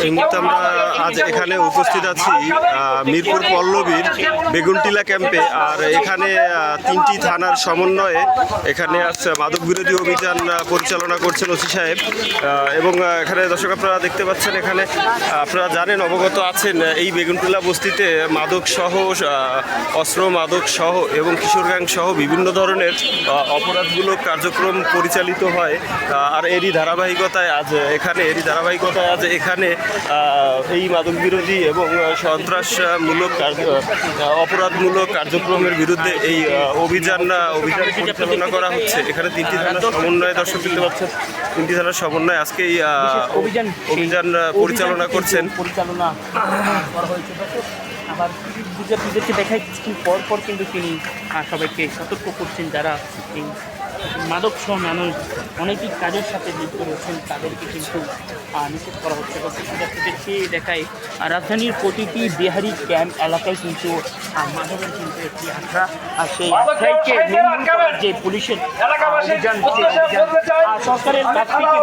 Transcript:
এই মুহূর্তে আমরা আজ এখানে উপস্থিত আছি মিরপুর পল্লবীর বেগুনটিলা ক্যাম্পে। আর এখানে 3টি থানার সমন্বয়ে এখানে মাদক বিরোধী অভিযান পরিচালনা করছেন ওসি সাহেব। এবং এখানে দর্শক আপনারা দেখতে পাচ্ছেন, এখানে আপনারা জানেন, অবগত আছেন, এই বেগুনটিলা বস্তিতে মাদক সহ, অস্ত্র মাদক সহ এবং কিশোর গ্যাং সহ বিভিন্ন ধরনের অপরাধমূলক কার্যক্রম পরিচালিত হয়। আর এরই ধারাবাহিকতায় আজ এখানে এই মাদক বিরোধী এবং সন্ত্রাসমূলক অপরাধমূলক কার্যক্রমের বিরুদ্ধে এই অভিযান পরিচালনা করা হচ্ছে। এখানে 3টি থানার সমন্বয়ে, দর্শক দেখতে পাচ্ছেন, 3টি থানার সমন্বয়ে আজকে এই অভিযান পরিচালনা করছেন। আবার বিজেপিদেরকে দেখায় কিছুক্ষণ পর কিন্তু তিনি সবাইকে সতর্ক করছেন, যারা এই মাদক সহ মানুষ অনেকই কাজের সাথে লিপ্ত রয়েছেন তাদেরকে কিন্তু নিষেধ করা হচ্ছে। বিজেপিদেরকে দেখায় রাজধানীর প্রতিটি বিহারি ক্যাম্প এলাকায় কিন্তু মাদকের কিন্তু একটি আখড়া, আর সেই আখড়াইকে যে পুলিশের অভিযান সরকারের কাছ থেকে